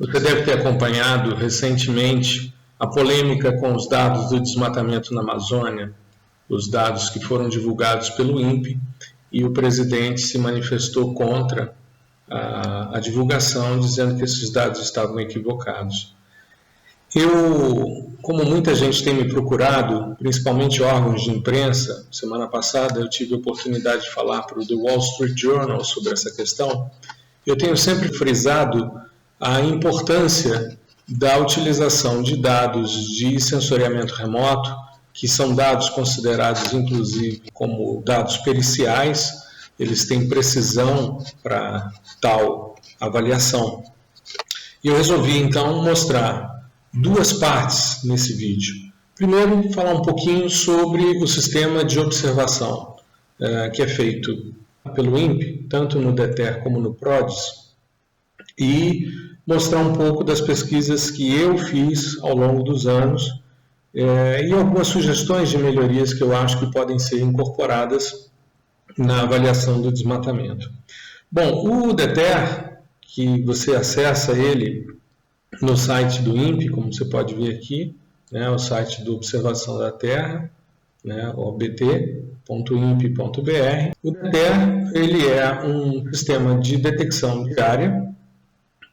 Você deve ter acompanhado recentemente a polêmica com os dados do desmatamento na Amazônia, os dados que foram divulgados pelo INPE, e o presidente se manifestou contra a divulgação, dizendo que esses dados estavam equivocados. Como muita gente tem me procurado, principalmente órgãos de imprensa, semana passada eu tive a oportunidade de falar para o The Wall Street Journal sobre essa questão. Eu tenho sempre frisado a importância da utilização de dados de sensoriamento remoto, que são dados considerados, inclusive, como dados periciais. Eles têm precisão para tal avaliação. E eu resolvi, então, mostrar duas partes nesse vídeo. Primeiro, falar um pouquinho sobre o sistema de observação que é feito pelo INPE, tanto no DETER como no PRODES, e mostrar um pouco das pesquisas que eu fiz ao longo dos anos e algumas sugestões de melhorias que eu acho que podem ser incorporadas na avaliação do desmatamento. Bom, o DETER, que você acessa ele no site do INPE, como você pode ver aqui, né, o site do Observação da Terra, né, obt.inpe.br. O DETER ele é um sistema de detecção diária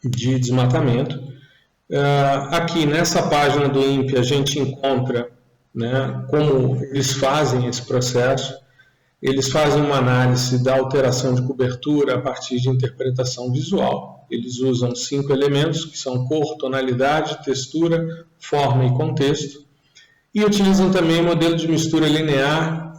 de desmatamento. Aqui nessa página do INPE a gente encontra, né, como eles fazem esse processo. Eles fazem uma análise da alteração de cobertura a partir de interpretação visual. Eles usam 5 elementos, que são cor, tonalidade, textura, forma e contexto. E utilizam também o modelo de mistura linear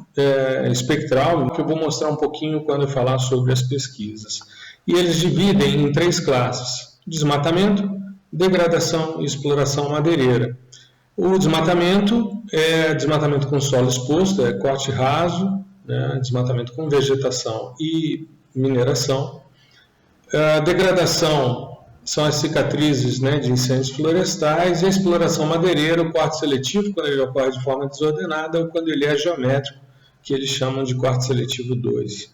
espectral, que eu vou mostrar um pouquinho quando eu falar sobre as pesquisas. E eles dividem em 3 classes: desmatamento, degradação e exploração madeireira. O desmatamento é desmatamento com solo exposto, é corte raso, né, desmatamento com vegetação e mineração. A degradação são as cicatrizes, né, de incêndios florestais, e a exploração madeireira, o corte seletivo, quando ele ocorre de forma desordenada, ou quando ele é geométrico, que eles chamam de corte seletivo 2.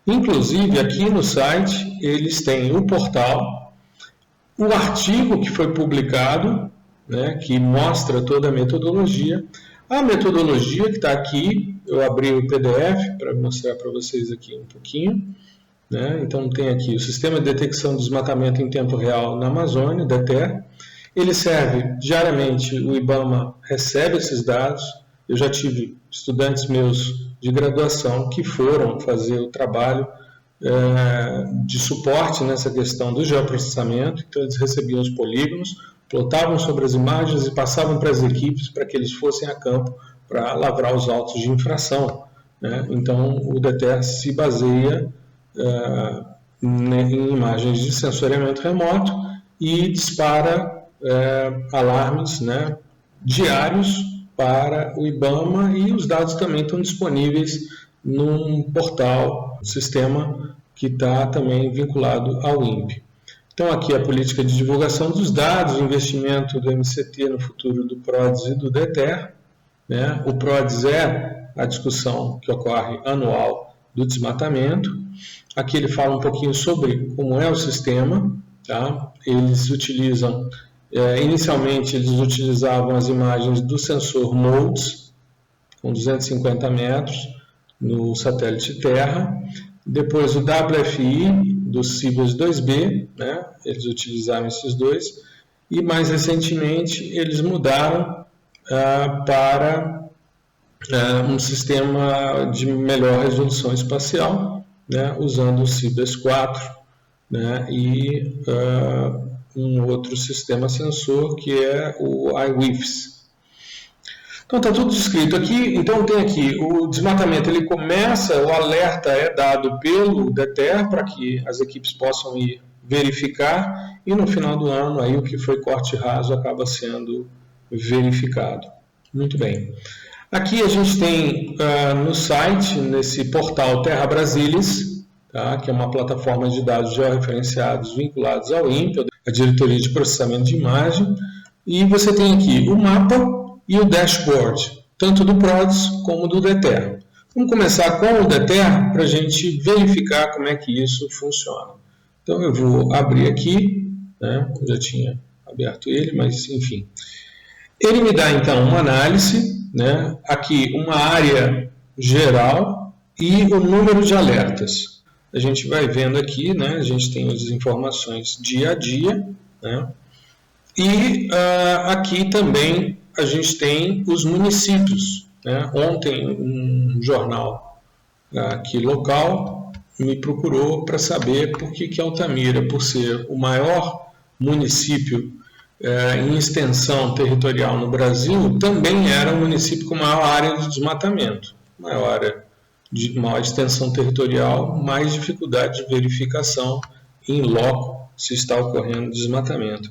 Inclusive, aqui no site, eles têm o portal, o artigo que foi publicado, né, que mostra toda a metodologia. A metodologia que está aqui, eu abri o PDF para mostrar para vocês aqui um pouquinho, né? Então tem aqui o Sistema de Detecção de Desmatamento em Tempo Real na Amazônia, DETER. Ele serve diariamente, o IBAMA recebe esses dados. Eu já tive estudantes meus de graduação que foram fazer o trabalho de suporte nessa questão do geoprocessamento. Então eles recebiam os polígonos, plotavam sobre as imagens e passavam para as equipes para que eles fossem a campo para lavrar os autos de infração, né? Então o DETER se baseia em imagens de sensoriamento remoto e dispara alarmes, né, diários para o IBAMA, e os dados também estão disponíveis num portal, sistema que está também vinculado ao INPE. Então aqui a política de divulgação dos dados, o investimento do MCT no futuro do PRODES e do DETER, né? O PRODES é a discussão que ocorre anual do desmatamento. Aqui ele fala um pouquinho sobre como é o sistema, tá? Eles utilizam, inicialmente eles utilizavam as imagens do sensor MODES, com 250 metros, no satélite Terra. Depois o WFI, do Cibers 2B, né? Eles utilizaram esses dois. E mais recentemente eles mudaram para um sistema de melhor resolução espacial, né, usando o Cibers 4, né, e um outro sistema sensor que é o iWIFS. Então está tudo descrito aqui. Então tem aqui o desmatamento, ele começa, o alerta é dado pelo DETER para que as equipes possam ir verificar, e no final do ano aí o que foi corte raso acaba sendo verificado. Muito bem. Aqui a gente tem no site, nesse portal Terra Brasilis, tá, que é uma plataforma de dados georreferenciados vinculados ao INPE, a Diretoria de Processamento de Imagem, e você tem aqui o mapa e o dashboard, tanto do PRODES como do DETER. Vamos começar com o DETER para a gente verificar como é que isso funciona. Então eu vou abrir aqui né? Eu já tinha aberto ele, mas enfim. Ele me dá então uma análise, né? Aqui uma área geral e o número de alertas. A gente vai vendo aqui, né? A gente tem as informações dia a dia, né? E aqui também a gente tem os municípios, né? Ontem um jornal aqui local me procurou para saber por que Altamira, por ser o maior município em extensão territorial no Brasil, também era um município com maior área de desmatamento, maior extensão territorial, mais dificuldade de verificação em loco se está ocorrendo desmatamento.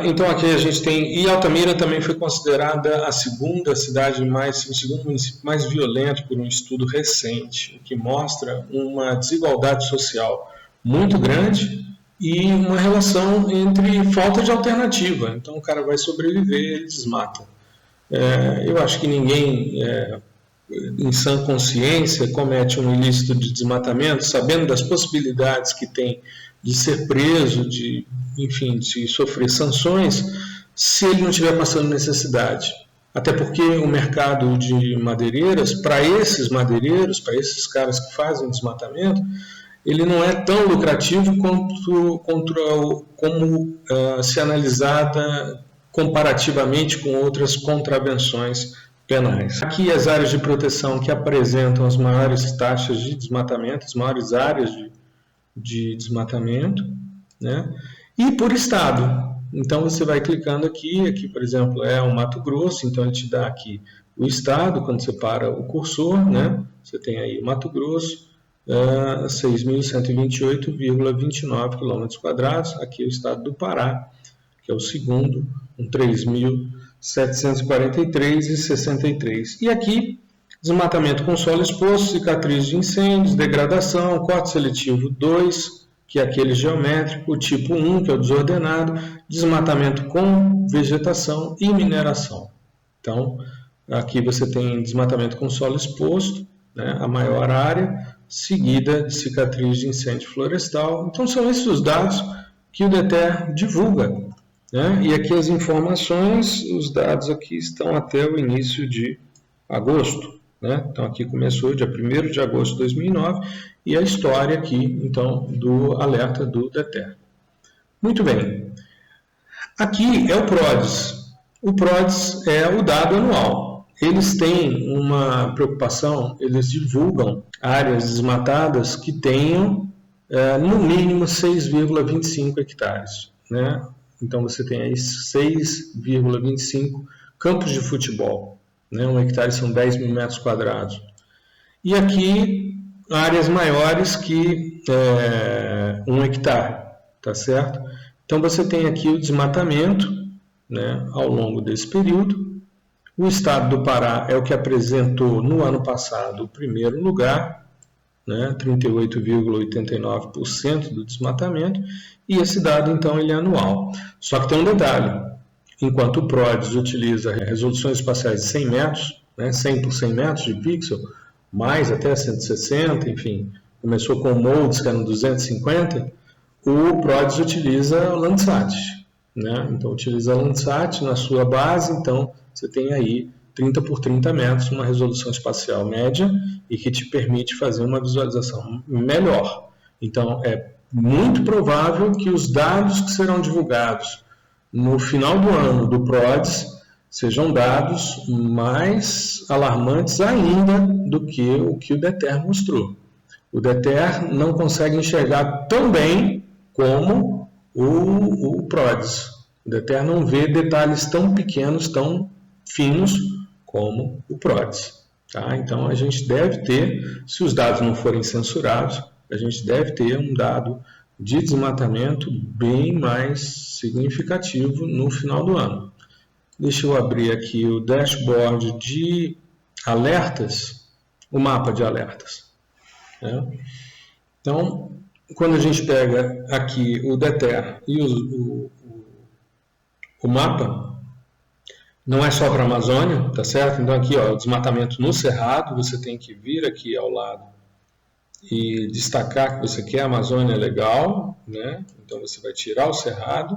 Então aqui a gente tem, e Altamira também foi considerada a segunda cidade o segundo município mais violento por um estudo recente, que mostra uma desigualdade social muito grande e uma relação entre falta de alternativa. Então o cara vai sobreviver, ele desmata. Eu acho que ninguém, em sã consciência, comete um ilícito de desmatamento, sabendo das possibilidades que tem de ser preso, de sofrer sanções, se ele não estiver passando necessidade. Até porque o mercado de madeireiras, para esses madeireiros, para esses caras que fazem desmatamento, ele não é tão lucrativo como se analisada comparativamente com outras contravenções penais. Aqui as áreas de proteção que apresentam as maiores taxas de desmatamento, as maiores áreas de desmatamento, né? E por estado. Então você vai clicando aqui por exemplo é o Mato Grosso, então ele te dá aqui o estado, quando você para o cursor, né? Você tem aí o Mato Grosso, 6.128,29 km², aqui é o estado do Pará, que é o segundo, com 3.743,63. E aqui, desmatamento com solo exposto, cicatriz de incêndios, degradação, corte seletivo 2, que é aquele geométrico, tipo 1, que é o desordenado, desmatamento com vegetação e mineração. Então, aqui você tem desmatamento com solo exposto, né, a maior área, seguida de cicatriz de incêndio florestal. Então, são esses os dados que o DETER divulga, né? E aqui as informações, os dados aqui estão até o início de agosto, né? Então, aqui começou dia 1º de agosto de 2009 e a história aqui, então, do alerta do DETER. Muito bem. Aqui é o PRODES. O PRODES é o dado anual. Eles têm uma preocupação, eles divulgam áreas desmatadas que tenham no mínimo 6,25 hectares, né? Então você tem aí 6,25 campos de futebol, né? 1 hectare são 10 mil metros quadrados. E aqui áreas maiores que 1 hectare, tá certo? Então você tem aqui o desmatamento, né, ao longo desse período. O estado do Pará é o que apresentou no ano passado o primeiro lugar, né, 38,89% do desmatamento, e esse dado então ele é anual. Só que tem um detalhe, enquanto o PRODES utiliza resoluções espaciais de 100 metros, né, 100 por 100 metros de pixel, mais até 160, enfim, começou com moldes que eram 250, o PRODES utiliza o Landsat, né? Então utiliza o Landsat na sua base, então você tem aí 30 por 30 metros, uma resolução espacial média e que te permite fazer uma visualização melhor. Então é muito provável que os dados que serão divulgados no final do ano do PRODES sejam dados mais alarmantes ainda do que o DETER mostrou. O DETER não consegue enxergar tão bem como o PRODES. O DETER não vê detalhes tão pequenos, tão finos como o PRODES. Tá? Então a gente deve ter, se os dados não forem censurados, a gente deve ter um dado de desmatamento bem mais significativo no final do ano. Deixa eu abrir aqui o dashboard de alertas, o mapa de alertas. Né? Então, quando a gente pega aqui o DETER e o mapa, não é só para a Amazônia, tá certo? Então aqui, ó, o desmatamento no Cerrado, você tem que vir aqui ao lado e destacar que você quer a Amazônia legal, né? Então você vai tirar o cerrado.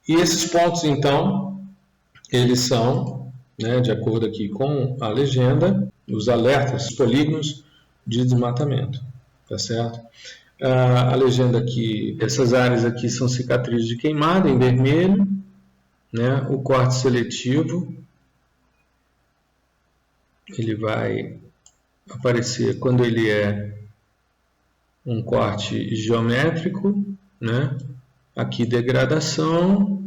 E esses pontos, então, eles são, né, de acordo aqui com a legenda, os alertas, os polígonos de desmatamento, tá certo? A legenda aqui, essas áreas aqui são cicatrizes de queimada em vermelho, né? O corte seletivo, ele vai aparecer quando ele é um corte geométrico, né? Aqui degradação,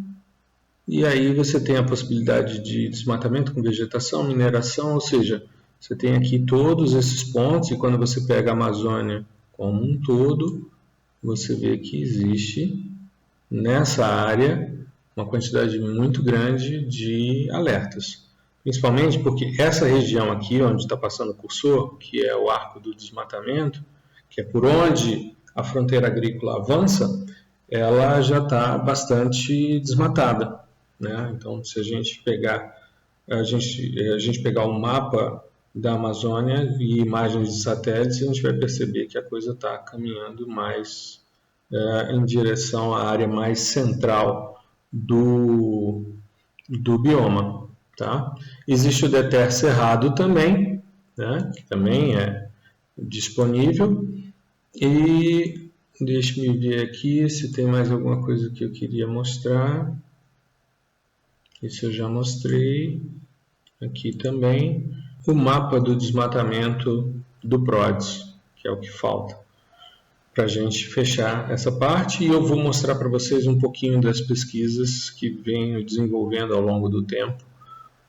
e aí você tem a possibilidade de desmatamento com vegetação, mineração, ou seja, você tem aqui todos esses pontos, e quando você pega a Amazônia como um todo, você vê que existe nessa área uma quantidade muito grande de alertas. Principalmente porque essa região aqui, onde está passando o cursor, que é o arco do desmatamento, que é por onde a fronteira agrícola avança, ela já está bastante desmatada, né? Então, se a gente pegar um mapa da Amazônia e imagens de satélites, a gente vai perceber que a coisa está caminhando mais em direção à área mais central do bioma, tá? Existe o DETER cerrado também, né? Que também é disponível. E deixe-me ver aqui se tem mais alguma coisa que eu queria mostrar. Isso eu já mostrei. Aqui também o mapa do desmatamento do PRODES, que é o que falta para a gente fechar essa parte, e eu vou mostrar para vocês um pouquinho das pesquisas que venho desenvolvendo ao longo do tempo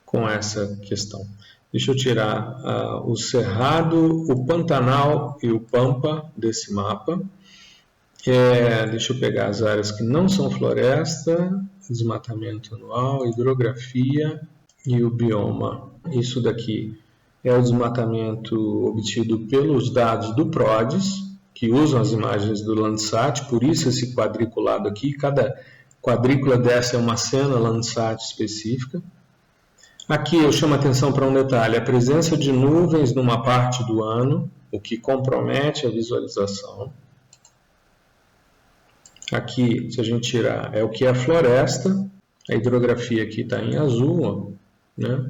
com essa questão. Deixa eu tirar o Cerrado, o Pantanal e o Pampa desse mapa. Deixa eu pegar as áreas que não são floresta, desmatamento anual, hidrografia e o bioma. Isso daqui é o desmatamento obtido pelos dados do PRODES, que usam as imagens do Landsat, por isso esse quadriculado aqui, cada quadrícula dessa é uma cena Landsat específica. Aqui eu chamo a atenção para um detalhe, a presença de nuvens numa parte do ano, o que compromete a visualização. Aqui, se a gente tirar, é o que é a floresta, a hidrografia aqui está em azul, ó, né?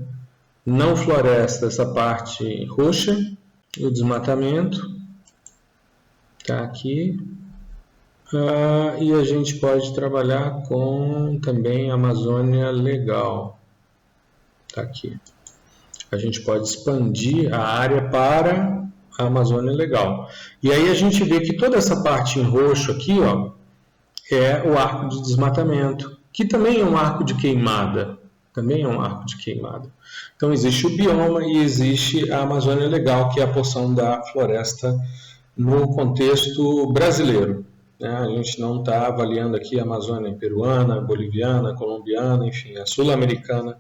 Não floresta, essa parte roxa, o desmatamento. Está aqui, e a gente pode trabalhar com também Amazônia Legal, está aqui. A gente pode expandir a área para a Amazônia Legal. E aí a gente vê que toda essa parte em roxo aqui, ó, é o arco de desmatamento, que também é um arco de queimada. Então existe o bioma e existe a Amazônia Legal, que é a porção da floresta no contexto brasileiro, né? A gente não está avaliando aqui a Amazônia peruana, boliviana, colombiana, enfim, a sul-americana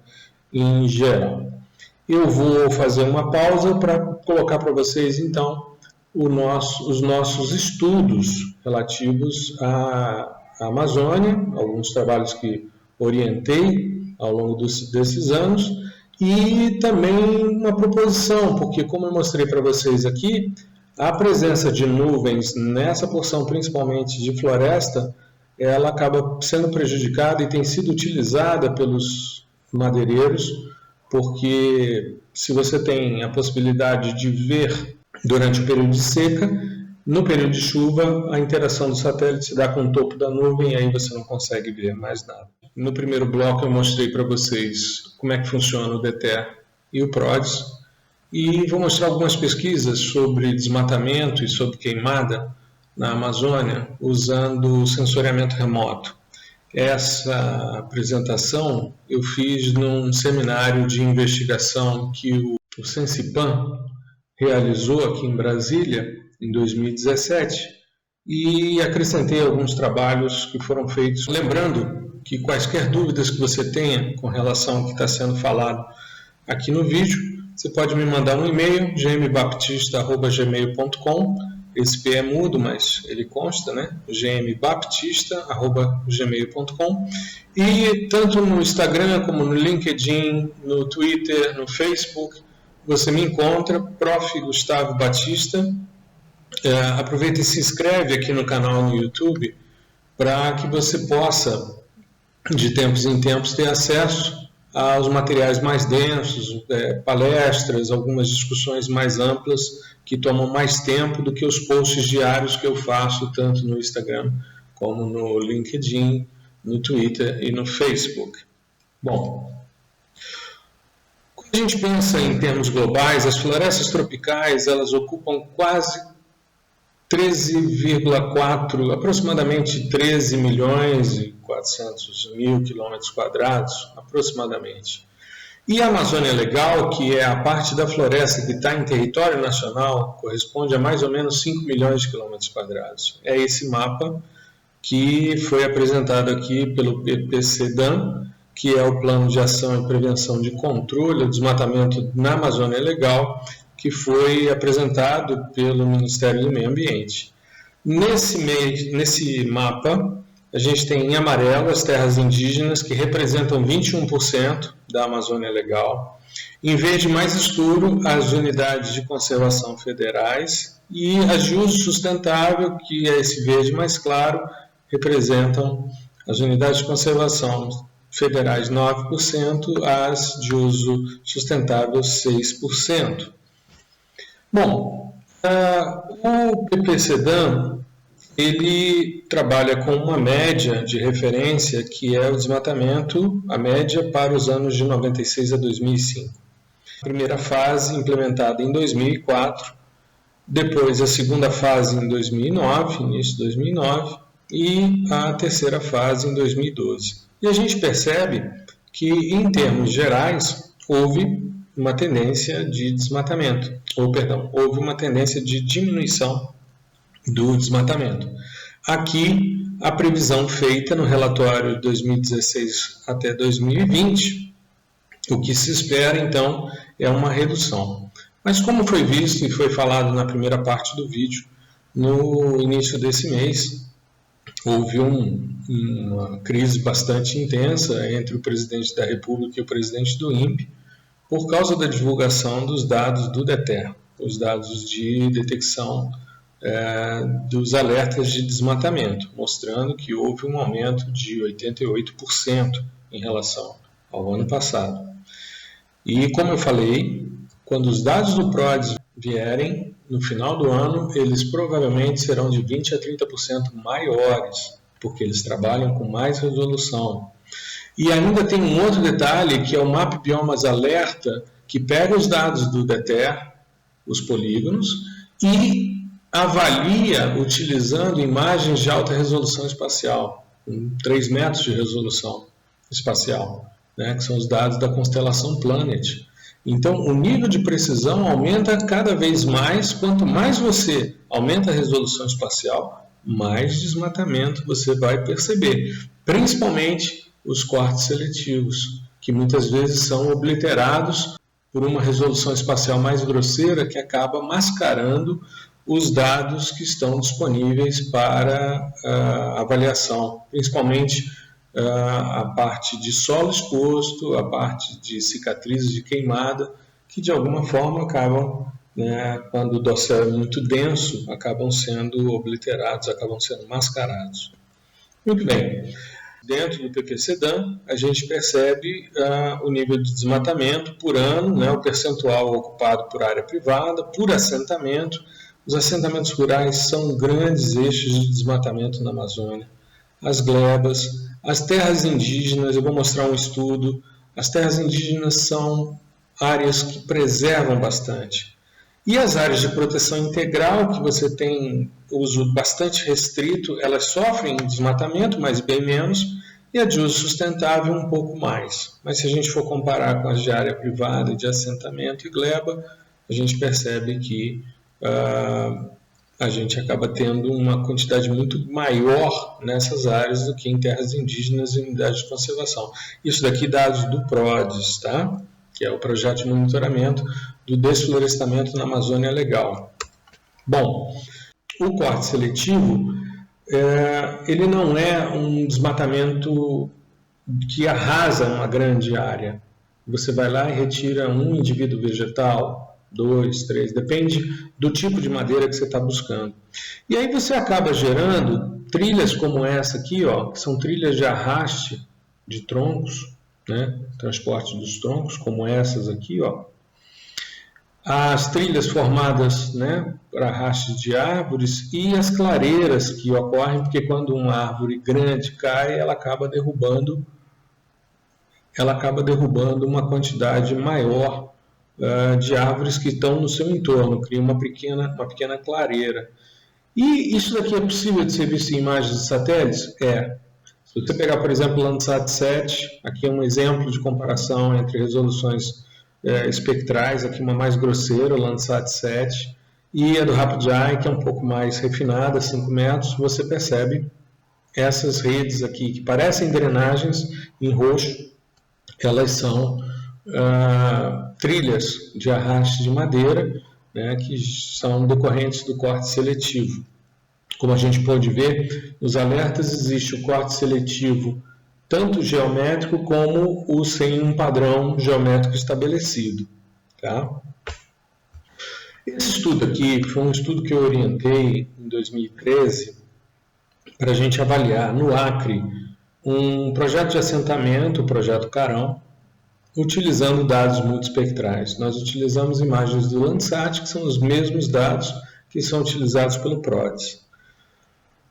em geral. Eu vou fazer uma pausa para colocar para vocês, então, os nossos estudos relativos à Amazônia, alguns trabalhos que orientei ao longo desses anos, e também uma proposição, porque como eu mostrei para vocês aqui, a presença de nuvens nessa porção, principalmente de floresta, ela acaba sendo prejudicada e tem sido utilizada pelos madeireiros, porque se você tem a possibilidade de ver durante o período de seca, no período de chuva, a interação do satélite se dá com o topo da nuvem e aí você não consegue ver mais nada. No primeiro bloco eu mostrei para vocês como é que funciona o DETER e o PRODES, e vou mostrar algumas pesquisas sobre desmatamento e sobre queimada na Amazônia usando sensoriamento remoto. Essa apresentação eu fiz num seminário de investigação que o Sensipan realizou aqui em Brasília em 2017 e acrescentei alguns trabalhos que foram feitos. Lembrando que quaisquer dúvidas que você tenha com relação ao que está sendo falado aqui no vídeo, você pode me mandar um e-mail, gmbaptista@gmail.com. Esse P é mudo, mas ele consta, né? gmbaptista@gmail.com. E tanto no Instagram, como no LinkedIn, no Twitter, no Facebook, você me encontra, Prof. Gustavo Batista. aproveita e se inscreve aqui no canal no YouTube para que você possa, de tempos em tempos, ter acesso aos materiais mais densos, palestras, algumas discussões mais amplas que tomam mais tempo do que os posts diários que eu faço tanto no Instagram como no LinkedIn, no Twitter e no Facebook. Bom, quando a gente pensa em termos globais, as florestas tropicais elas ocupam quase 13,4, aproximadamente 13 milhões e 400 mil quilômetros quadrados, aproximadamente. E a Amazônia Legal, que é a parte da floresta que está em território nacional, corresponde a mais ou menos 5 milhões de quilômetros quadrados. É esse mapa que foi apresentado aqui pelo PPCDAM, que é o Plano de Ação e Prevenção de Controle do Desmatamento na Amazônia Legal, que foi apresentado pelo Ministério do Meio Ambiente. Nesse mapa, a gente tem em amarelo as terras indígenas, que representam 21% da Amazônia Legal. Em verde mais escuro, as unidades de conservação federais. E as de uso sustentável, que é esse verde mais claro, representam as unidades de conservação federais 9%, as de uso sustentável 6%. Bom, o PPCDAM, ele trabalha com uma média de referência que é o desmatamento, a média para os anos de 96 a 2005. A primeira fase implementada em 2004, depois a segunda fase em 2009, início de 2009, e a terceira fase em 2012. E a gente percebe que, em termos gerais, houve uma tendência de desmatamento, houve uma tendência de diminuição do desmatamento. Aqui, a previsão feita no relatório de 2016 até 2020, o que se espera, então, é uma redução. Mas como foi visto e foi falado na primeira parte do vídeo, no início desse mês, houve uma crise bastante intensa entre o presidente da República e o presidente do INPE, por causa da divulgação dos dados do DETER, os dados de detecção dos alertas de desmatamento, mostrando que houve um aumento de 88% em relação ao ano passado. E, como eu falei, quando os dados do PRODES vierem no final do ano, eles provavelmente serão de 20% a 30% maiores, porque eles trabalham com mais resolução. E ainda tem um outro detalhe, que é o Map Biomas Alerta, que pega os dados do DETER, os polígonos, e avalia utilizando imagens de alta resolução espacial, com 3 metros de resolução espacial, né, que são os dados da constelação Planet. Então, o nível de precisão aumenta cada vez mais. Quanto mais você aumenta a resolução espacial, mais desmatamento você vai perceber, principalmente os cortes seletivos, que muitas vezes são obliterados por uma resolução espacial mais grosseira que acaba mascarando os dados que estão disponíveis para avaliação, principalmente a parte de solo exposto, a parte de cicatrizes de queimada, que de alguma forma acabam, quando o dossel é muito denso, acabam sendo obliterados, acabam sendo mascarados. Muito bem. Dentro do PPCDAM, a gente percebe o nível de desmatamento por ano, o percentual ocupado por área privada, por assentamento. Os assentamentos rurais são grandes eixos de desmatamento na Amazônia. As glebas, as terras indígenas, eu vou mostrar um estudo. As terras indígenas são áreas que preservam bastante. E as áreas de proteção integral, que você tem uso bastante restrito, elas sofrem desmatamento, mas bem menos, e a de uso sustentável um pouco mais. Mas se a gente for comparar com as de área privada, de assentamento e gleba, a gente percebe que a gente acaba tendo uma quantidade muito maior nessas áreas do que em terras indígenas e unidades de conservação. Isso daqui dados do PRODES, tá? Que é o projeto de monitoramento do desflorestamento na Amazônia Legal. Bom, o corte seletivo, ele não é um desmatamento que arrasa uma grande área. Você vai lá e retira um indivíduo vegetal, 2, 3, depende do tipo de madeira que você está buscando. E aí você acaba gerando trilhas como essa aqui, ó, que são trilhas de arraste de troncos, né, transporte dos troncos, como essas aqui, ó. As trilhas formadas, né, por arrastes de árvores e as clareiras que ocorrem, porque quando uma árvore grande cai, ela acaba derrubando uma quantidade maior de árvores que estão no seu entorno, cria uma pequena clareira. E isso daqui é possível de ser visto em imagens de satélites? É. Se você pegar, por exemplo, o Landsat 7, aqui é um exemplo de comparação entre resoluções espectrais, aqui uma mais grosseira, o Landsat 7, e a do Rapid Eye, que é um pouco mais refinada, 5 metros, você percebe essas redes aqui, que parecem drenagens em roxo, elas são trilhas de arraste de madeira, né, que são decorrentes do corte seletivo. Como a gente pode ver, nos alertas existe o corte seletivo tanto geométrico como o sem um padrão geométrico estabelecido. Tá? Esse estudo aqui foi um estudo que eu orientei em 2013 para a gente avaliar no Acre um projeto de assentamento, o projeto Carão, utilizando dados multiespectrais. Nós utilizamos imagens do Landsat, que são os mesmos dados que são utilizados pelo PRODES.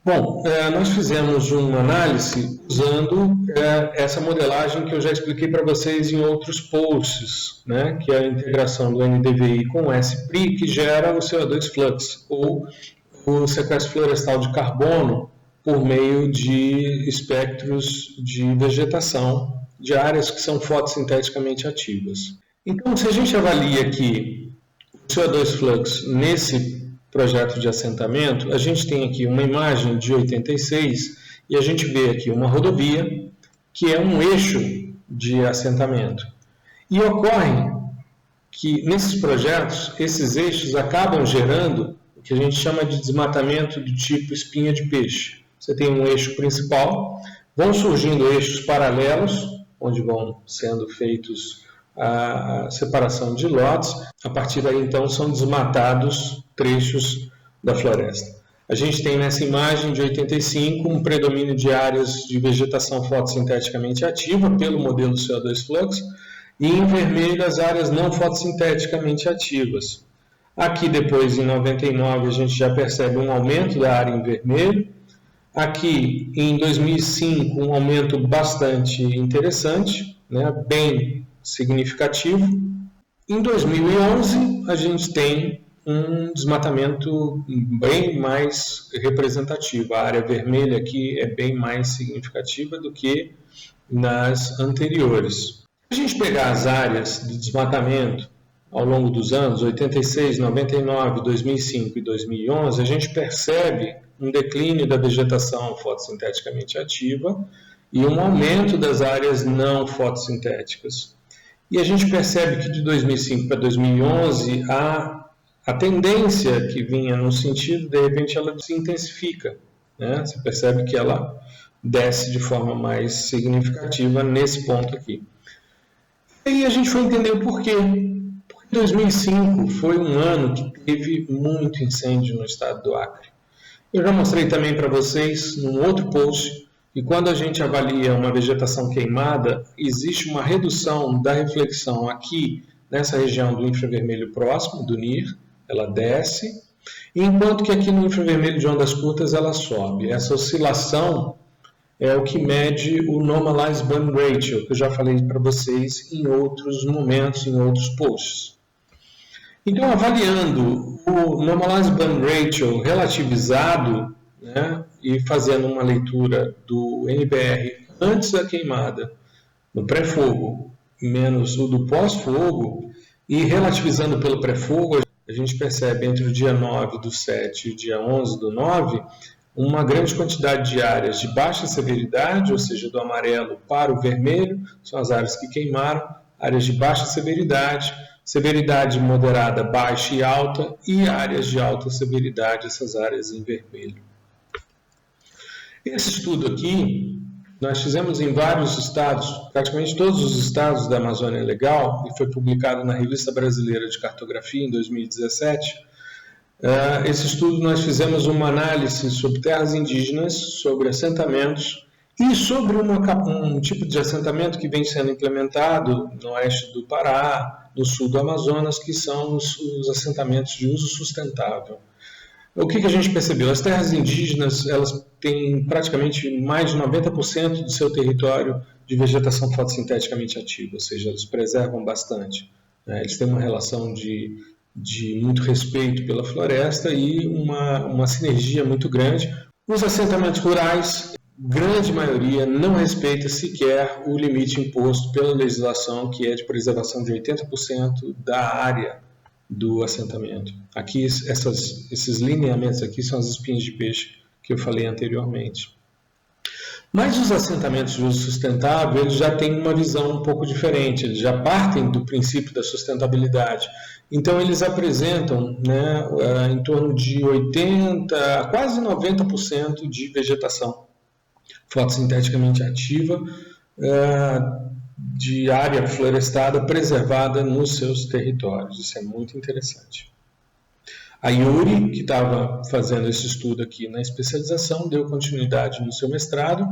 Bom, nós fizemos uma análise usando essa modelagem que eu já expliquei para vocês em outros posts, né, que é a integração do NDVI com o SPRI, que gera o CO2 flux, ou o sequestro florestal de carbono, por meio de espectros de vegetação de áreas que são fotossinteticamente ativas. Então, se a gente avalia aqui o CO2 flux nesse projeto de assentamento, a gente tem aqui uma imagem de 86 e a gente vê aqui uma rodovia que é um eixo de assentamento. E ocorre que nesses projetos, esses eixos acabam gerando o que a gente chama de desmatamento do tipo espinha de peixe. Você tem um eixo principal, vão surgindo eixos paralelos, onde vão sendo feitos a separação de lotes. A partir daí, então, são desmatados trechos da floresta. A gente tem nessa imagem de 85 um predomínio de áreas de vegetação fotossinteticamente ativa pelo modelo CO2 flux e em vermelho as áreas não fotossinteticamente ativas. Aqui depois, em 99, a gente já percebe um aumento da área em vermelho. Aqui, em 2005, um aumento bastante interessante, né, bem significativo. Em 2011, a gente tem um desmatamento bem mais representativo. A área vermelha aqui é bem mais significativa do que nas anteriores. Se a gente pegar as áreas de desmatamento ao longo dos anos, 86, 99, 2005 e 2011, a gente percebe um declínio da vegetação fotossinteticamente ativa e um aumento das áreas não fotossintéticas. E a gente percebe que de 2005 para 2011, a tendência que vinha no sentido, de repente, ela se intensifica. Né? Você percebe que ela desce de forma mais significativa nesse ponto aqui. E aí a gente foi entender o porquê. Porque 2005 foi um ano que teve muito incêndio no estado do Acre. Eu já mostrei também para vocês, num outro post, que quando a gente avalia uma vegetação queimada, existe uma redução da reflexão aqui, nessa região do infravermelho próximo, do NIR, ela desce, enquanto que aqui no infravermelho de ondas curtas ela sobe. Essa oscilação é o que mede o Normalized Burn Ratio, que eu já falei para vocês em outros momentos, em outros posts. Então, avaliando o Normalized Burn Ratio relativizado, né, e fazendo uma leitura do NBR antes da queimada, no pré-fogo, menos o do pós-fogo, e relativizando pelo pré-fogo, a gente percebe entre o dia 9 do 7 e o dia 11 do 9, uma grande quantidade de áreas de baixa severidade, ou seja, do amarelo para o vermelho, são as áreas que queimaram, áreas de baixa severidade, severidade moderada, baixa e alta, e áreas de alta severidade, essas áreas em vermelho. Esse estudo aqui, nós fizemos em vários estados, praticamente todos os estados da Amazônia Legal, e foi publicado na Revista Brasileira de Cartografia em 2017. Esse estudo nós fizemos uma análise sobre terras indígenas, sobre assentamentos e sobre um tipo de assentamento que vem sendo implementado no oeste do Pará, no sul do Amazonas, que são os assentamentos de uso sustentável. O que a gente percebeu? As terras indígenas, elas têm praticamente mais de 90% do seu território de vegetação fotossinteticamente ativa, ou seja, eles preservam bastante. Eles têm uma relação de muito respeito pela floresta e uma sinergia muito grande. Os assentamentos rurais, grande maioria, não respeita sequer o limite imposto pela legislação, que é de preservação de 80% da área do assentamento. Aqui, esses lineamentos aqui são as espinhas de peixe que eu falei anteriormente. Mas os assentamentos de uso sustentável, eles já têm uma visão um pouco diferente, eles já partem do princípio da sustentabilidade. Então, eles apresentam, em torno de 80%, quase 90% de vegetação fotossinteticamente ativa, de área florestada preservada nos seus territórios. Isso é muito interessante. A Yuri, que estava fazendo esse estudo aqui na especialização, deu continuidade no seu mestrado,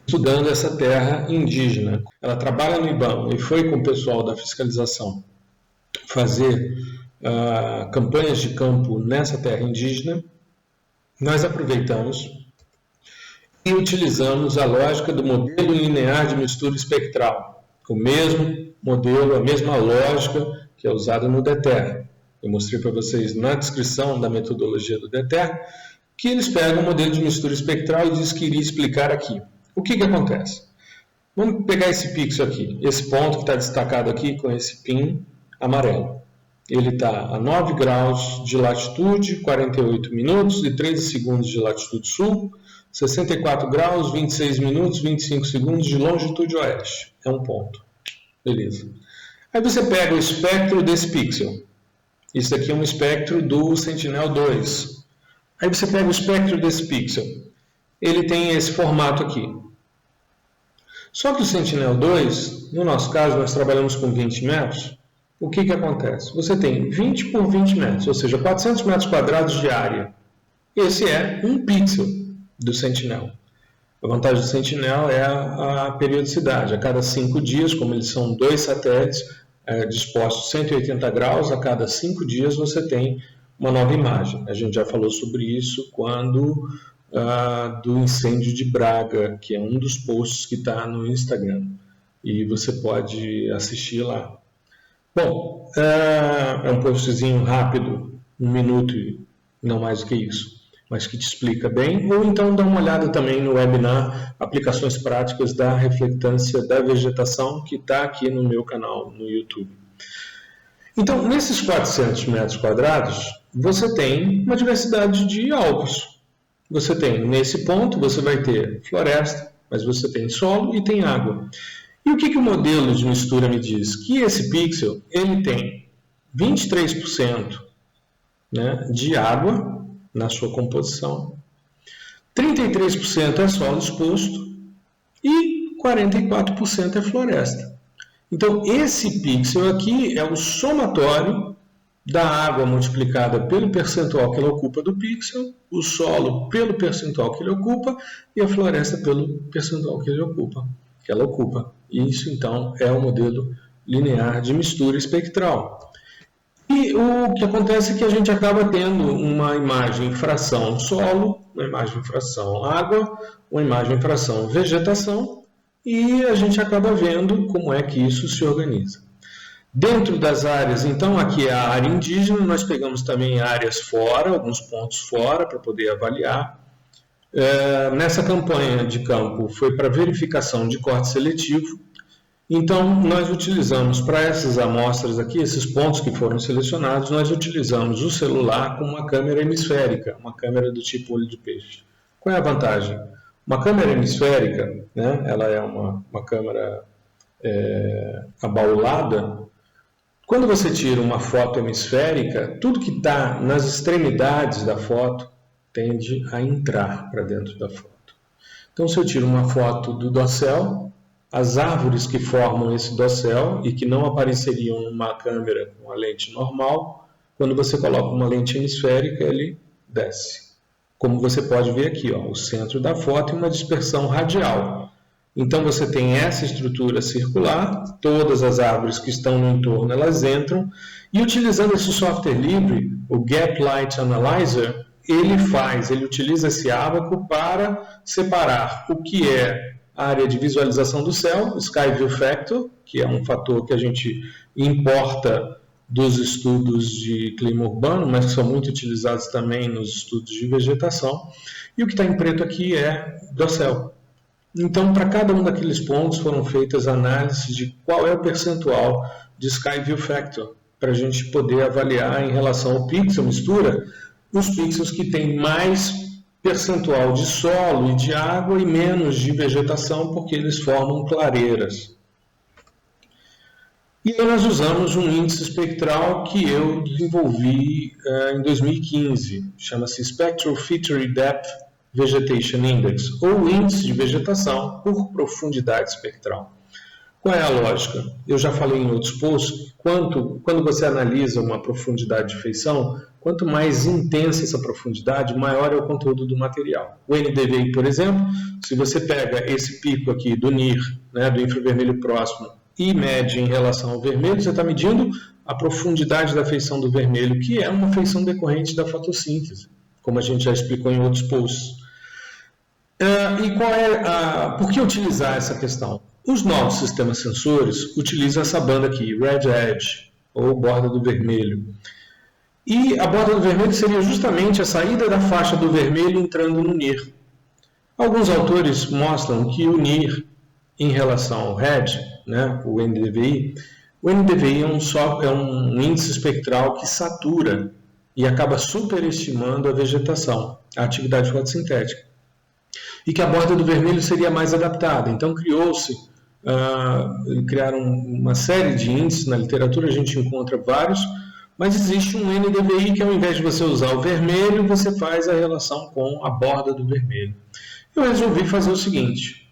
estudando essa terra indígena. Ela trabalha no IBAMA e foi com o pessoal da fiscalização fazer campanhas de campo nessa terra indígena. Nós aproveitamos e utilizamos a lógica do modelo linear de mistura espectral, o mesmo modelo, a mesma lógica que é usada no DETER. Eu mostrei para vocês na descrição da metodologia do DETER que eles pegam o modelo de mistura espectral e diz que iria explicar aqui. O que acontece? Vamos pegar esse pixel aqui, esse ponto que está destacado aqui com esse pin amarelo. Ele está a 9 graus de latitude, 48 minutos e 13 segundos de latitude sul, 64 graus, 26 minutos, 25 segundos de longitude oeste. É um ponto. Beleza. Aí você pega o espectro desse pixel. Isso aqui é um espectro do Sentinel-2. Aí você pega o espectro desse pixel. Ele tem esse formato aqui. Só que o Sentinel-2, no nosso caso, nós trabalhamos com 20 metros. O que acontece? Você tem 20 por 20 metros, ou seja, 400 metros quadrados de área. Esse é um pixel do Sentinel. A vantagem do Sentinel é a periodicidade. A cada 5 dias, como eles são 2 satélites dispostos 180 graus, a cada 5 dias você tem uma nova imagem. A gente já falou sobre isso quando do incêndio de Braga, que é um dos posts que está no Instagram. E você pode assistir lá. Bom, é um postzinho rápido, 1 minuto e não mais do que isso, mas que te explica bem, ou então dá uma olhada também no webinar Aplicações Práticas da Reflectância da Vegetação, que está aqui no meu canal no YouTube. Então, nesses 400 metros quadrados, você tem uma diversidade de alvos. Você tem, nesse ponto, você vai ter floresta, mas você tem solo e tem água. E o que o modelo de mistura me diz? Que esse pixel ele tem 23% de água na sua composição, 33% é solo exposto e 44% é floresta. Então, esse pixel aqui é o somatório da água multiplicada pelo percentual que ela ocupa do pixel, o solo pelo percentual que ele ocupa e a floresta pelo percentual que ela ocupa. Isso, então, é o modelo linear de mistura espectral. E o que acontece é que a gente acaba tendo uma imagem fração solo, uma imagem fração água, uma imagem fração vegetação, e a gente acaba vendo como é que isso se organiza. Dentro das áreas, então, aqui é a área indígena, nós pegamos também áreas fora, alguns pontos fora, para poder avaliar. Nessa campanha de campo foi para verificação de corte seletivo. Então, nós utilizamos para essas amostras aqui, esses pontos que foram selecionados, nós utilizamos o celular com uma câmera hemisférica, uma câmera do tipo olho de peixe. Qual é a vantagem? Uma câmera hemisférica, ela é uma câmera abaulada. Quando você tira uma foto hemisférica, tudo que está nas extremidades da foto tende a entrar para dentro da foto. Então, se eu tiro uma foto do dossel, as árvores que formam esse dossel e que não apareceriam numa câmera com a lente normal, quando você coloca uma lente hemisférica, ele desce. Como você pode ver aqui, ó, o centro da foto e uma dispersão radial. Então você tem essa estrutura circular, todas as árvores que estão no entorno elas entram, e utilizando esse software livre, o Gap Light Analyzer, ele utiliza esse ábaco para separar o que é a área de visualização do céu, Sky View Factor, que é um fator que a gente importa dos estudos de clima urbano, mas que são muito utilizados também nos estudos de vegetação, e o que está em preto aqui é dossel. Então, para cada um daqueles pontos foram feitas análises de qual é o percentual de Sky View Factor, para a gente poder avaliar em relação ao pixel mistura, os pixels que têm mais percentual de solo e de água e menos de vegetação, porque eles formam clareiras. E aí nós usamos um índice espectral que eu desenvolvi em 2015, chama-se Spectral Feature Depth Vegetation Index, ou índice de vegetação por profundidade espectral. Qual é a lógica? Eu já falei em outros posts, quando você analisa uma profundidade de feição, quanto mais intensa essa profundidade, maior é o conteúdo do material. O NDVI, por exemplo, se você pega esse pico aqui do NIR, né, do infravermelho próximo, e mede em relação ao vermelho, você está medindo a profundidade da feição do vermelho, que é uma feição decorrente da fotossíntese, como a gente já explicou em outros posts. Por que utilizar essa questão? Os novos sistemas sensores utilizam essa banda aqui, Red Edge, ou borda do vermelho. E a borda do vermelho seria justamente a saída da faixa do vermelho entrando no NIR. Alguns autores mostram que o NIR, em relação ao RED, né, o NDVI é um índice espectral que satura e acaba superestimando a vegetação, a atividade fotossintética. E que a borda do vermelho seria mais adaptada. Então criaram uma série de índices, na literatura a gente encontra vários, mas existe um NDVI que ao invés de você usar o vermelho, você faz a relação com a borda do vermelho. Eu resolvi fazer o seguinte,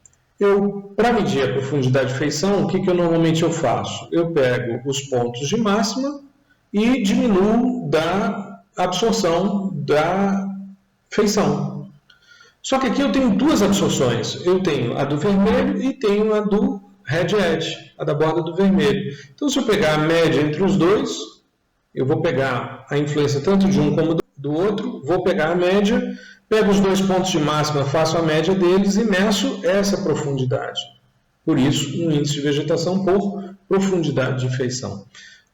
para medir a profundidade de feição, o que eu normalmente faço? Eu pego os pontos de máxima e diminuo da absorção da feição. Só que aqui eu tenho duas absorções. Eu tenho a do vermelho e tenho a do Red Edge, a da borda do vermelho. Então, se eu pegar a média entre os dois, eu vou pegar a influência tanto de um como do outro, vou pegar a média, pego os dois pontos de máxima, faço a média deles e meço essa profundidade. Por isso, um índice de vegetação por profundidade de feição.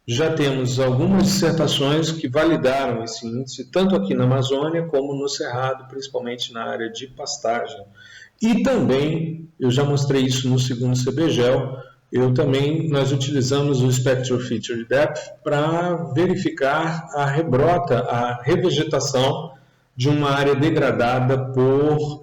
Já temos algumas dissertações que validaram esse índice, tanto aqui na Amazônia como no Cerrado, principalmente na área de pastagem. E também, eu já mostrei isso no segundo CBGEL, nós utilizamos o Spectral Feature Depth para verificar a revegetação de uma área degradada por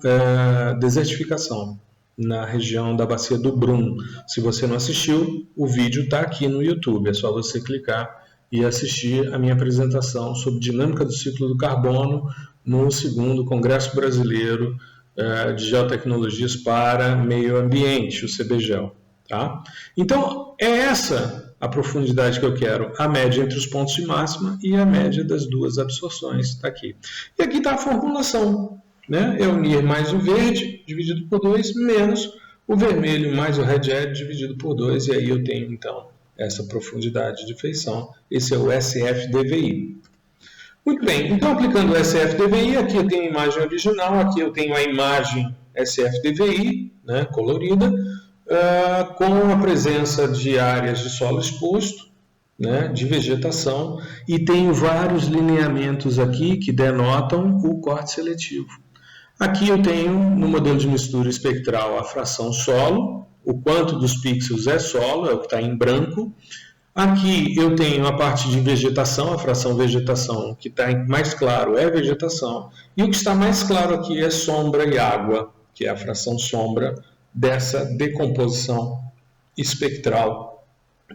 desertificação na região da bacia do Brum. Se você não assistiu, o vídeo está aqui no YouTube, é só você clicar e assistir a minha apresentação sobre dinâmica do ciclo do carbono no segundo Congresso Brasileiro de Geotecnologias para Meio Ambiente, o CBGEL. Tá? Então, é essa a profundidade que eu quero, a média entre os pontos de máxima e a média das duas absorções, está aqui. E aqui está a formulação, né? É o NIR mais o verde, dividido por 2, menos o vermelho mais o Red Edge, dividido por 2, e aí eu tenho, então, essa profundidade de feição. Esse é o SFDVI. Muito bem, então aplicando o SFDVI, aqui eu tenho a imagem original, aqui eu tenho a imagem SFDVI, né, colorida, com a presença de áreas de solo exposto, né, de vegetação, e tenho vários lineamentos aqui que denotam o corte seletivo. Aqui eu tenho, no modelo de mistura espectral, a fração solo, o quanto dos pixels é solo, é o que está em branco. Aqui eu tenho a parte de vegetação, a fração vegetação, o que está mais claro é vegetação, e o que está mais claro aqui é sombra e água, que é a fração sombra dessa decomposição espectral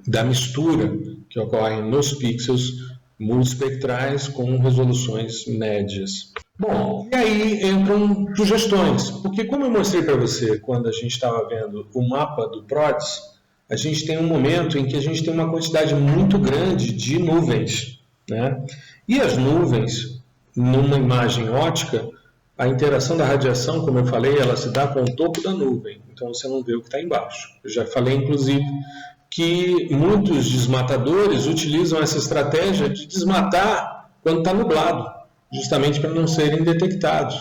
da mistura que ocorre nos pixels multiespectrais com resoluções médias. Bom, e aí entram sugestões, porque como eu mostrei para você quando a gente estava vendo o mapa do PRODES, a gente tem um momento em que a gente tem uma quantidade muito grande de nuvens, né? E as nuvens, numa imagem ótica, a interação da radiação, como eu falei, ela se dá com o topo da nuvem, então você não vê o que está embaixo. Eu já falei, inclusive, que muitos desmatadores utilizam essa estratégia de desmatar quando está nublado, justamente para não serem detectados,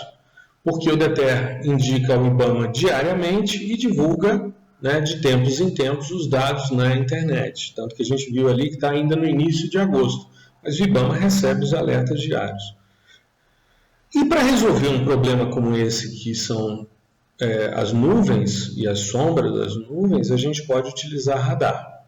porque o DETER indica ao IBAMA diariamente e divulga, né, de tempos em tempos os dados na internet, tanto que a gente viu ali que está ainda no início de agosto, mas o IBAMA recebe os alertas diários. E para resolver um problema como esse, que são as nuvens e as sombras das nuvens, a gente pode utilizar radar.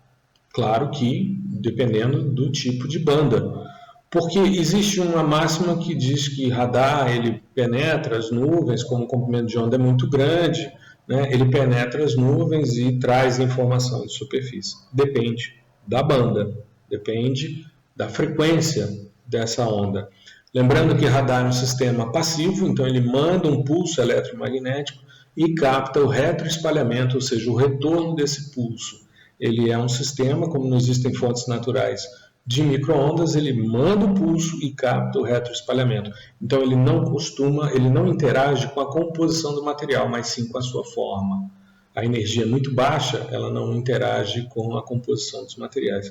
Claro que dependendo do tipo de banda. Porque existe uma máxima que diz que radar ele penetra as nuvens, como o comprimento de onda é muito grande, né, ele penetra as nuvens e traz informação de superfície. Depende da banda, depende da frequência dessa onda. Lembrando que radar é um sistema passivo, então ele manda um pulso eletromagnético e capta o retroespalhamento, ou seja, o retorno desse pulso. Ele é um sistema, como não existem fontes naturais de micro-ondas, ele manda o pulso e capta o retroespalhamento. Então ele não interage com a composição do material, mas sim com a sua forma. A energia muito baixa, ela não interage com a composição dos materiais.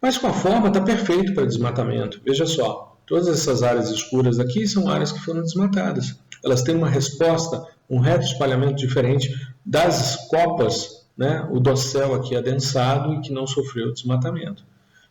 Mas com a forma está perfeito para desmatamento. Veja só, todas essas áreas escuras aqui são áreas que foram desmatadas. Elas têm uma resposta, um retroespalhamento diferente das copas, né? O dossel aqui adensado e que não sofreu desmatamento.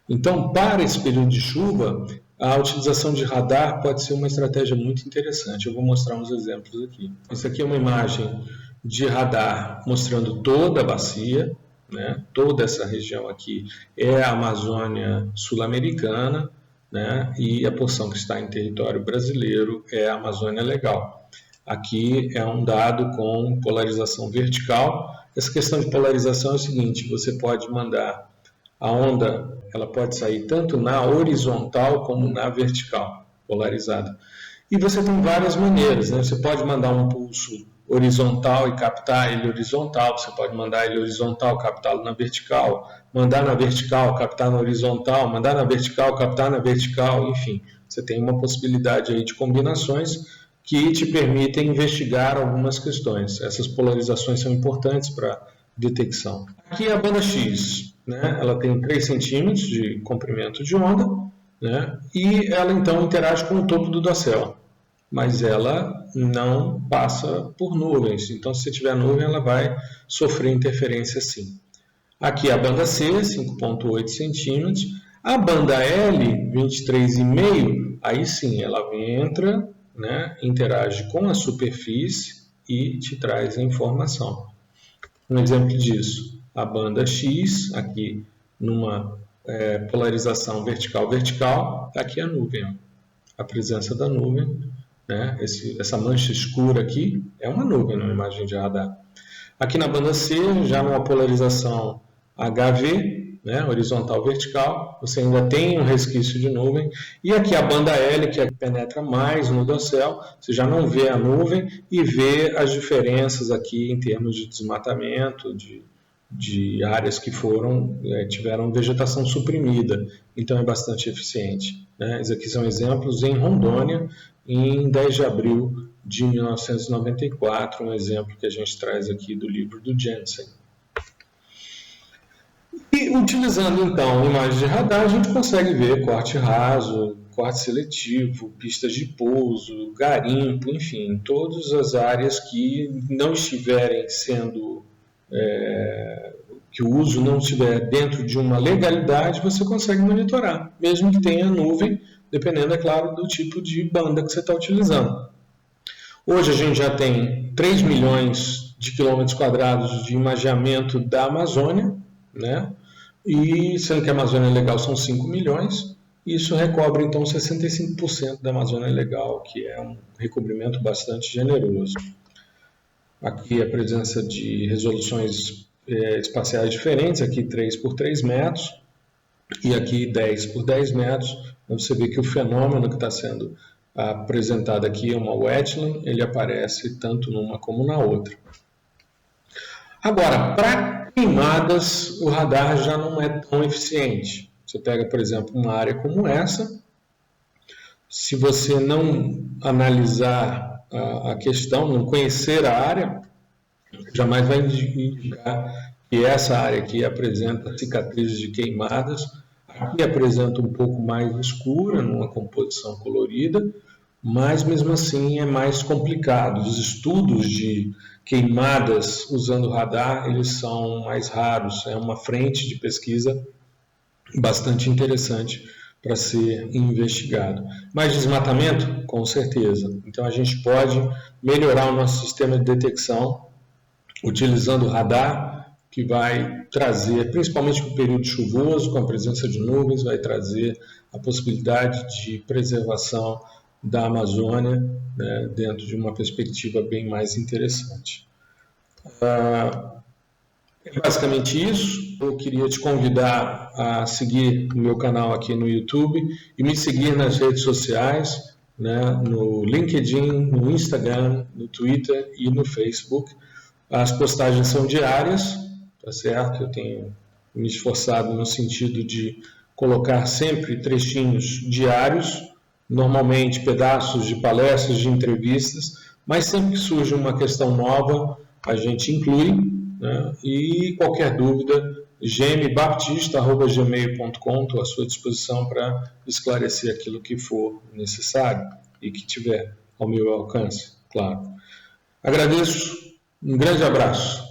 Então, para esse período de chuva, a utilização de radar pode ser uma estratégia muito interessante. Eu vou mostrar uns exemplos aqui. Isso aqui é uma imagem de radar mostrando toda a bacia, né? Toda essa região aqui é a Amazônia sul-americana, né? E a porção que está em território brasileiro é a Amazônia Legal. Aqui é um dado com polarização vertical. Essa questão de polarização é o seguinte: você pode mandar a onda, ela pode sair tanto na horizontal como na vertical, polarizada. E você tem várias maneiras, né? Você pode mandar um pulso horizontal e captar ele horizontal, você pode mandar ele horizontal, captá-lo na vertical, mandar na vertical, captar na horizontal, mandar na vertical, captar na vertical, enfim. Você tem uma possibilidade aí de combinações que te permitem investigar algumas questões. Essas polarizações são importantes para detecção. Aqui é a banda X, né? Ela tem 3 centímetros de comprimento de onda, né? E ela então interage com o topo do dossel, mas ela não passa por nuvens. Então, se tiver nuvem, ela vai sofrer interferência sim. Aqui é a banda C, 5,8 centímetros. A banda L, 23,5, aí sim, ela entra, né, interage com a superfície e te traz a informação. Um exemplo disso, a banda X, aqui numa polarização vertical-vertical, aqui a nuvem, ó. A presença da nuvem, né? Essa mancha escura aqui é uma nuvem numa imagem de radar. Aqui na banda C, já numa polarização HV, né, horizontal-vertical, você ainda tem um resquício de nuvem. E aqui a banda L, que penetra mais no dossel, você já não vê a nuvem e vê as diferenças aqui em termos de desmatamento, de áreas que tiveram vegetação suprimida. Então é bastante eficiente, né? Esses aqui são exemplos em Rondônia, em 10 de abril de 1994, um exemplo que a gente traz aqui do livro do Jensen. E utilizando então imagens de radar, a gente consegue ver corte raso, corte seletivo, pistas de pouso, garimpo, enfim, todas as áreas que não estiverem sendo, que o uso não estiver dentro de uma legalidade, você consegue monitorar, mesmo que tenha nuvem, dependendo, é claro, do tipo de banda que você está utilizando. Hoje a gente já tem 3 milhões de quilômetros quadrados de imageamento da Amazônia, né? E sendo que a Amazônia Legal são 5 milhões, isso recobre então 65% da Amazônia Legal, que é um recobrimento bastante generoso. Aqui a presença de resoluções espaciais diferentes, aqui 3 por 3 metros e aqui 10 por 10 metros. Você vê que o fenômeno que está sendo apresentado aqui é uma wetland, ele aparece tanto numa como na outra. Agora, para queimadas, o radar já não é tão eficiente. Você pega, por exemplo, uma área como essa, se você não analisar a questão, não conhecer a área, jamais vai indicar que essa área aqui apresenta cicatrizes de queimadas, aqui apresenta um pouco mais escura, numa composição colorida, mas mesmo assim é mais complicado. Os estudos de queimadas usando radar, eles são mais raros, é uma frente de pesquisa bastante interessante para ser investigado. Mas desmatamento? Com certeza. Então a gente pode melhorar o nosso sistema de detecção utilizando o radar, que vai trazer, principalmente no período chuvoso, com a presença de nuvens, vai trazer a possibilidade de preservação da Amazônia, né, dentro de uma perspectiva bem mais interessante. É basicamente isso. Eu queria te convidar a seguir o meu canal aqui no YouTube e me seguir nas redes sociais, né, no LinkedIn, no Instagram, no Twitter e no Facebook. As postagens são diárias, tá certo? Eu tenho me esforçado no sentido de colocar sempre trechinhos diários, normalmente pedaços de palestras, de entrevistas, mas sempre que surge uma questão nova, a gente inclui, né? E qualquer dúvida, gmbaptista@gmail.com, estou à sua disposição para esclarecer aquilo que for necessário e que tiver ao meu alcance, claro. Agradeço, um grande abraço.